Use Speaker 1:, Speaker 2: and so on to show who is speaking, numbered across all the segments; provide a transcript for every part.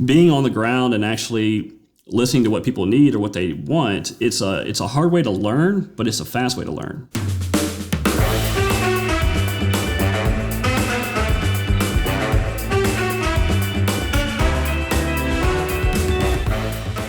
Speaker 1: being on the ground and actually listening to what people need or what they want, it's a hard way to learn, but it's a fast way to learn.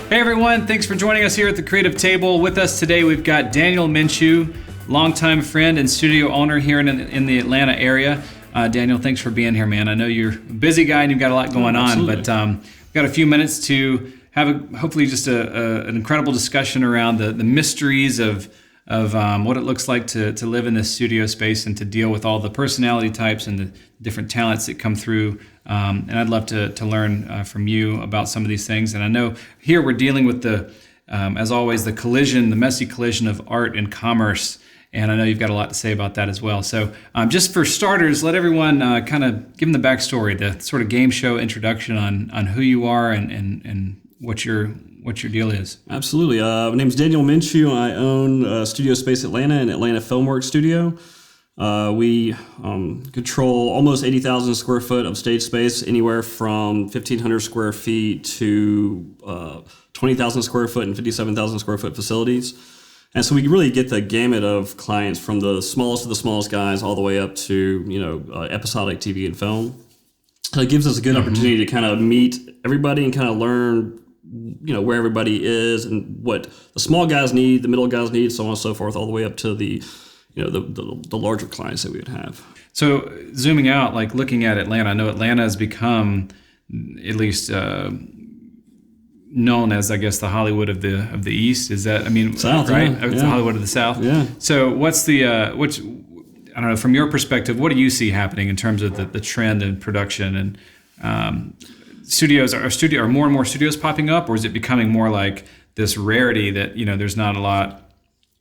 Speaker 2: Hey everyone, thanks for joining us here at the Creative Table. With us today we've got Daniel Minchew, longtime friend and studio owner here in the Atlanta area. Daniel, thanks for being here, man. I know you're a busy guy and you've got a lot going on, but we've got a few minutes to have hopefully just an incredible discussion around the mysteries of what it looks like to live in this studio space and to deal with all the personality types and the different talents that come through. And I'd love to learn from you about some of these things. And I know here we're dealing with as always, the messy collision of art and commerce. And I know you've got a lot to say about that as well. So just for starters, let everyone kind of give them the backstory, the sort of game show introduction on who you are and what your deal is.
Speaker 1: Absolutely. My name is Daniel Minchew. I own Studio Space Atlanta and Atlanta Filmworks Studio. We control almost 80,000 square foot of stage space, anywhere from 1,500 square feet to 20,000 square foot and 57,000 square foot facilities. And so we really get the gamut of clients from the smallest of the smallest guys all the way up to, episodic TV and film. So it gives us a good opportunity to kind of meet everybody and kind of learn, where everybody is and what the small guys need, the middle guys need, so on and so forth, all the way up to the larger clients that we would have. So
Speaker 2: zooming out, like looking at Atlanta, I know Atlanta has become at least known as, I guess, the Hollywood of the East. Is that,
Speaker 1: South,
Speaker 2: right?
Speaker 1: Yeah.
Speaker 2: It's the Hollywood of the South.
Speaker 1: Yeah.
Speaker 2: So what's I don't know, from your perspective, what do you see happening in terms of the trend in production and studios? Are more and more studios popping up, or is it becoming more like this rarity that, there's not a lot?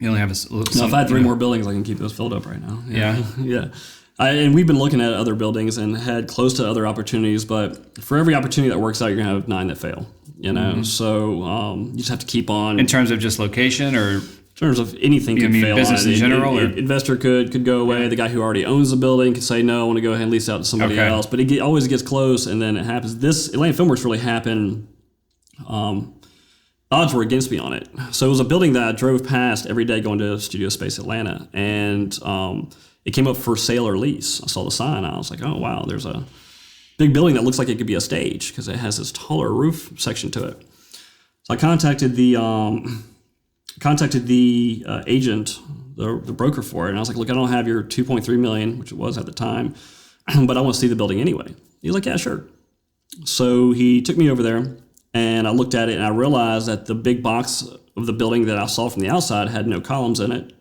Speaker 2: You only have
Speaker 1: if I had three more buildings, I can keep those filled up right now.
Speaker 2: Yeah.
Speaker 1: Yeah. And we've been looking at other buildings and had close to other opportunities, but for every opportunity that works out, you're going to have 9 that fail, So you just have to keep on.
Speaker 2: In terms of just location, or?
Speaker 1: In terms of anything could fail.
Speaker 2: Business in general?
Speaker 1: Investor could go away. The guy who already owns the building could say, no, I want to go ahead and lease out to somebody else. But it always gets close, and then it happens. This Atlanta Filmworks really happened. Odds were against me on it. So it was a building that I drove past every day going to Studio Space Atlanta, and it came up for sale or lease. I saw the sign. I was like, oh, wow, there's a big building that looks like it could be a stage because it has this taller roof section to it. So I contacted the agent, the broker for it, and I was like, look, I don't have your $2.3 million, which it was at the time, but I want to see the building anyway. He's like, yeah, sure. So he took me over there, and I looked at it, and I realized that the big box of the building that I saw from the outside had no columns in it.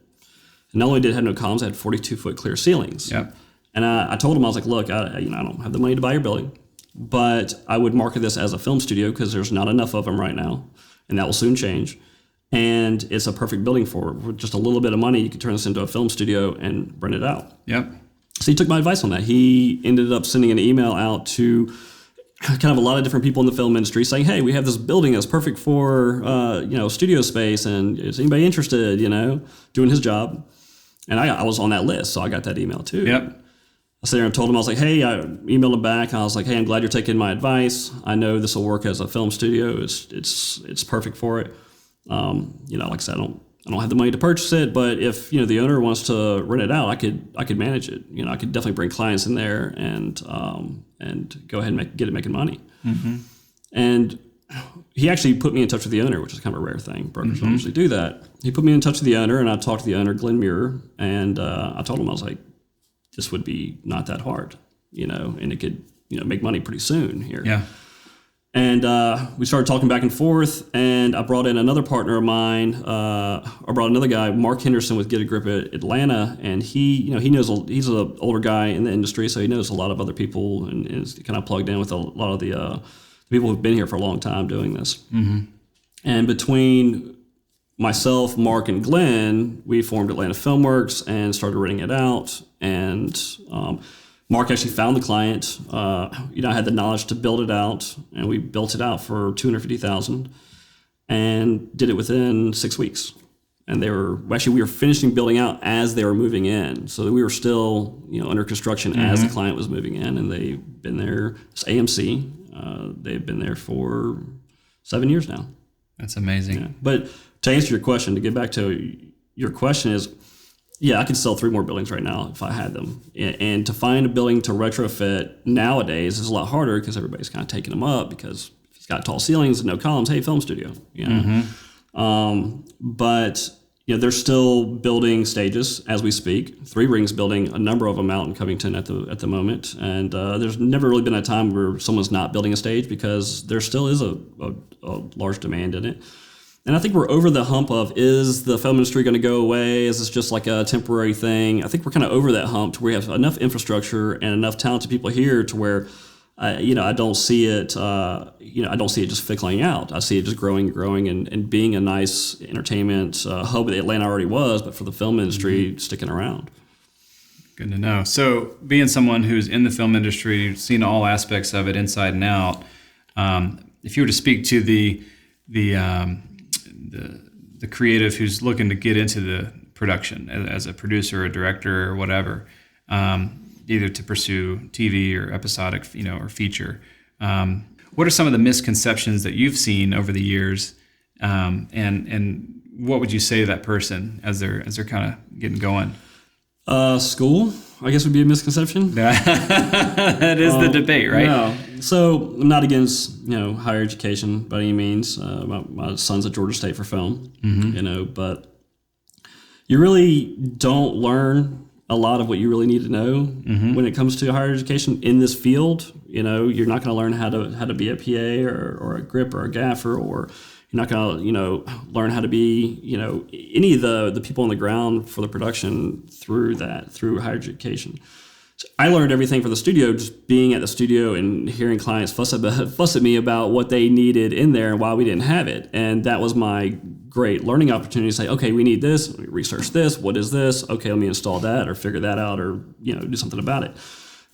Speaker 1: And not only did it have no columns, it had 42-foot clear ceilings.
Speaker 2: Yep.
Speaker 1: And I told him, I was like, look, I don't have the money to buy your building, but I would market this as a film studio because there's not enough of them right now, and that will soon change. And it's a perfect building for it. With just a little bit of money, you can turn this into a film studio and rent it out.
Speaker 2: Yep.
Speaker 1: So he took my advice on that. He ended up sending an email out to kind of a lot of different people in the film industry saying, hey, we have this building that's perfect for, studio space, and is anybody interested, doing his job? And I was on that list, so I got that email too.
Speaker 2: Yep.
Speaker 1: I sat there and told him, I was like, hey, I emailed him back. I was like, hey, I'm glad you're taking my advice. I know this will work as a film studio. It's perfect for it. Like I said, I don't have the money to purchase it, but if the owner wants to rent it out, I could manage it. I could definitely bring clients in there and go ahead and get it making money. Mm-hmm. And he actually put me in touch with the owner, which is kind of a rare thing. Brokers don't usually do that. He put me in touch with the owner, and I talked to the owner, Glenn Muir, and I told him, I was like, this would be not that hard, and it could make money pretty soon here.
Speaker 2: Yeah.
Speaker 1: And we started talking back and forth, and I brought in another partner of mine. I brought another guy, Mark Henderson with Get a Grip at Atlanta, and he knows, he's an older guy in the industry, so he knows a lot of other people and is kind of plugged in with a lot of the people who've been here for a long time doing this. Mm-hmm. And between myself, Mark, and Glenn, we formed Atlanta Filmworks and started renting it out. And Mark actually found the client. I had the knowledge to build it out, and we built it out for $250,000 and did it within 6 weeks. And we were finishing building out as they were moving in. So we were still, under construction as the client was moving in, and they've been there. It's AMC. They've been there for 7 years now.
Speaker 2: That's amazing.
Speaker 1: Yeah. But to answer your question, to get back to your question is, yeah, I could sell 3 more buildings right now if I had them. And to find a building to retrofit nowadays is a lot harder because everybody's kind of taking them up because if it's got tall ceilings and no columns, hey, film studio. You know? But they're still building stages as we speak. 3 Rings building a number of them out in Covington at the moment. And there's never really been a time where someone's not building a stage because there still is a large demand in it. And I think we're over the hump of, is the film industry going to go away? Is this just like a temporary thing? I think we're kind of over that hump to where we have enough infrastructure and enough talented people here to where, I don't see it, I don't see it just fickling out. I see it just growing and being a nice entertainment hub that Atlanta already was, but for the film industry, sticking around.
Speaker 2: Good to know. So being someone who's in the film industry, seen all aspects of it inside and out, if you were to speak to the creative who's looking to get into the production as a producer or director or whatever, either to pursue TV or episodic, or feature. What are some of the misconceptions that you've seen over the years, and what would you say to that person as they're kind of getting going?
Speaker 1: School, I guess, would be a misconception.
Speaker 2: That is the debate, right?
Speaker 1: No. So I'm not against higher education by any means. My son's at Georgia State for film, but you really don't learn a lot of what you really need to know when it comes to higher education in this field. You're not going to learn how to be a PA or a grip or a gaffer, or you're not going to learn how to be any of the people on the ground for the production through higher education. So I learned everything for the studio just being at the studio and hearing clients fuss at me about what they needed in there and why we didn't have it. And that was my great learning opportunity to say, okay, we need this, let me research this, what is this? Okay, let me install that or figure that out or do something about it.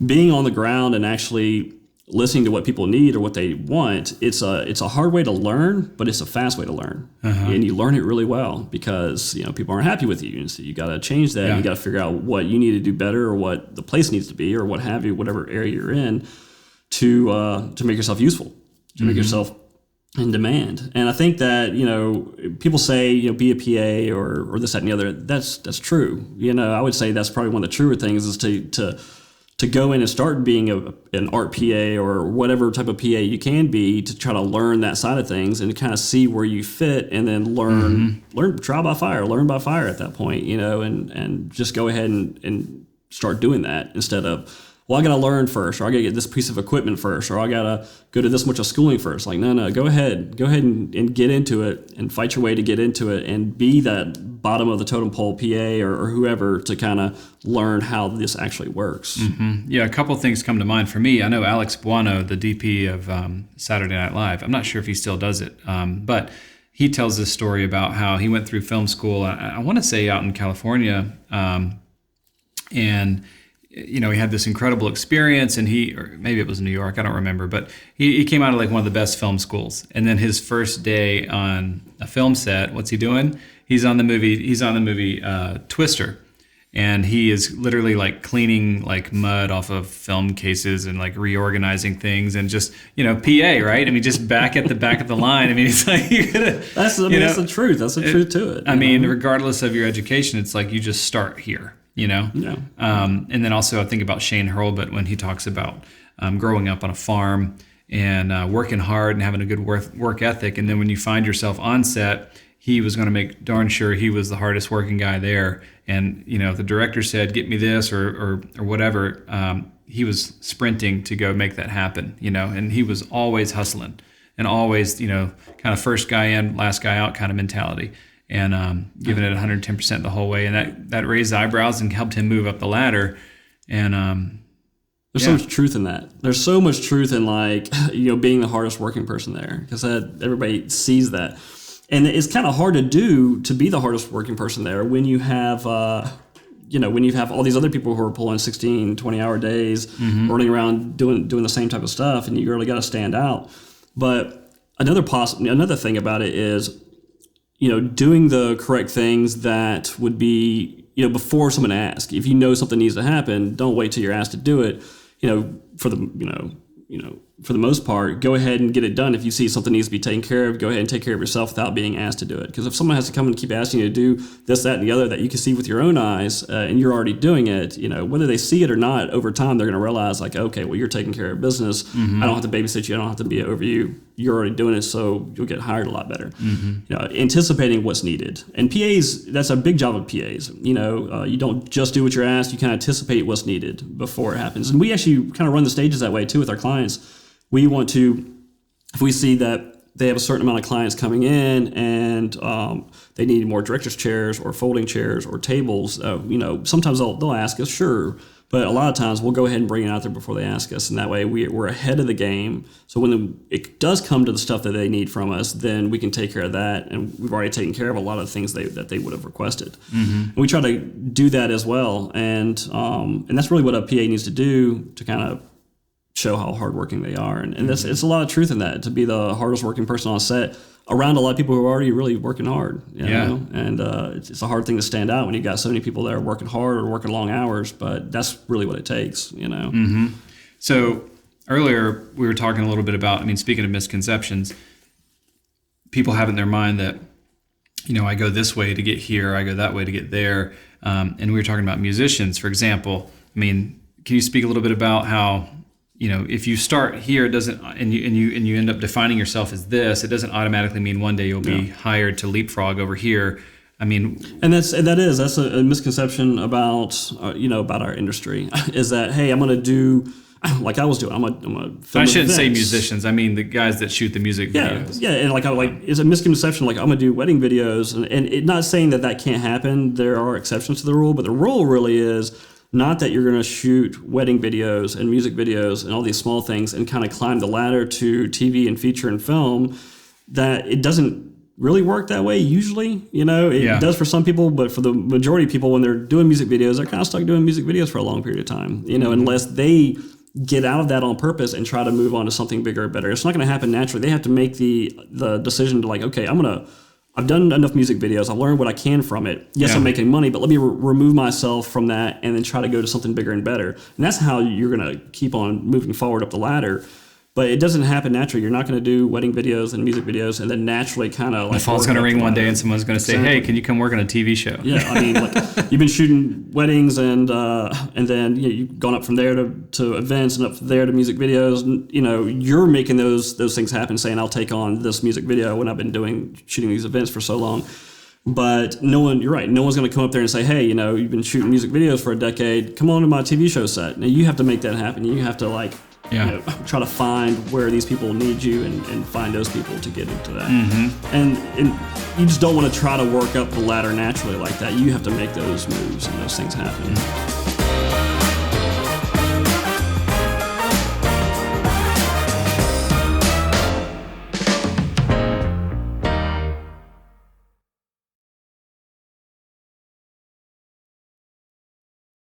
Speaker 1: Being on the ground and actually listening to what people need or what they want, it's a hard way to learn, but it's a fast way to learn. And you learn it really well because people aren't happy with you, and so you got to change that. Yeah. You got to figure out what you need to do better or what the place needs to be or what have you, whatever area you're in, to make yourself useful, to make yourself in demand. And I think that people say be a PA or this, that, and the other. That's true. I would say that's probably one of the truer things is to go in and start being an art PA or whatever type of PA you can be, to try to learn that side of things and kind of see where you fit, and then learn trial by fire, learn by fire at that point, and just go ahead and start doing that instead of, well, I got to learn first, or I got to get this piece of equipment first, or I got to go to this much of schooling first. Like, no, go ahead and get into it and fight your way to get into it and be that bottom of the totem pole PA or whoever to kind of learn how this actually works.
Speaker 2: Yeah, a couple things come to mind for me. I know Alex Buono, the DP of Saturday Night Live. I'm not sure if he still does it, but he tells this story about how he went through film school, I want to say out in California, and he had this incredible experience, and or maybe it was New York, I don't remember, but he came out of like one of the best film schools. And then his first day on a film set, what's he doing? He's on the movie Twister, and he is literally like cleaning like mud off of film cases and like reorganizing things and just PA, right? I mean, just back at the line. I mean, it's like
Speaker 1: that's the truth. That's the truth to it.
Speaker 2: I mean, regardless of your education, it's like you just start here.
Speaker 1: Yeah.
Speaker 2: And then also I think about Shane Hurlbut when he talks about growing up on a farm and working hard and having a good work ethic. And then when you find yourself on set, he was going to make darn sure he was the hardest working guy there. And, if the director said, get me this or whatever, he was sprinting to go make that happen, and he was always hustling and always, kind of first guy in, last guy out kind of mentality. And giving it 110% the whole way, and that raised eyebrows and helped him move up the ladder. And
Speaker 1: there's so much truth in that. There's so much truth in being the hardest working person there, because everybody sees that, and it's kind of hard to be the hardest working person there when you have when you have all these other people who are pulling 16, 20-hour days, running around doing the same type of stuff, and you really got to stand out. But another thing about it is, doing the correct things that would be, before someone asks. If you know something needs to happen, don't wait till you're asked to do it, for the, for the most part, go ahead and get it done. If you see something needs to be taken care of, go ahead and take care of yourself without being asked to do it. Because if someone has to come and keep asking you to do this, that, and the other that you can see with your own eyes, and you're already doing it, whether they see it or not, over time they're going to realize like, okay, well, you're taking care of business. I don't have to babysit you. I don't have to be over you. You're already doing it, so you'll get hired a lot better. Anticipating what's needed. And PAs, that's a big job of PAs. You don't just do what you're asked. You kind of anticipate what's needed before it happens. And we actually kind of run the stages that way too with our clients. We want to, if we see that they have a certain amount of clients coming in and they need more director's chairs or folding chairs or tables, sometimes they'll ask us, sure. But a lot of times we'll go ahead and bring it out there before they ask us. And that way we're ahead of the game. So when it does come to the stuff that they need from us, then we can take care of that. And we've already taken care of a lot of the things that they would have requested. And we try to do that as well. And that's really what a PA needs to do to kind of show how hardworking they are. And it's a lot of truth in that, to be the hardest working person on set around a lot of people who are already really working hard. You know? And it's a hard thing to stand out when you've got so many people that are working hard or working long hours, but that's really what it takes,
Speaker 2: So earlier we were talking a little bit about, speaking of misconceptions, people have in their mind that, I go this way to get here, I go that way to get there. And we were talking about musicians, for example. Can you speak a little bit about how, if you start here, it doesn't, and you end up defining yourself as this, it doesn't automatically mean one day you'll be hired to leapfrog over here. And
Speaker 1: that's a misconception about about our industry is that, hey, I'm going to do like I was doing. I'm gonna film
Speaker 2: I shouldn't
Speaker 1: events.
Speaker 2: say musicians. I mean the guys that shoot the music videos.
Speaker 1: Yeah, and it's a misconception. Like I'm gonna do wedding videos, and it, not saying that can't happen. There are exceptions to the rule, but the rule really is not that you're going to shoot wedding videos and music videos and all these small things and kind of climb the ladder to TV and feature and film. That it doesn't really work that way usually. It does for some people, but for the majority of people, when they're doing music videos, they're kind of stuck doing music videos for a long period of time. Unless they get out of that on purpose and try to move on to something bigger or better. It's not going to happen naturally. They have to make the decision to like, okay, I've done enough music videos. I've learned what I can from it. Yes, I'm making money, but let me remove myself from that and then try to go to something bigger and better. And that's how you're going to keep on moving forward up the ladder. But it doesn't happen naturally. You're not going to do wedding videos and music videos and then naturally kind of like...
Speaker 2: The phone's going to ring one day and someone's going to say, hey, can you come work on a TV show?
Speaker 1: Yeah, you've been shooting weddings and then you've gone up from there to events and up there to music videos. And, you're making those things happen, saying, I'll take on this music video when I've been shooting these events for so long. But you're right, no one's going to come up there and say, hey, you've been shooting music videos for a decade. Come on to my TV show set. Now, you have to make that happen. You have to try to find where these people need you and find those people to get into that. And you just don't want to try to work up the ladder naturally like that. You have to make those moves and those things happen.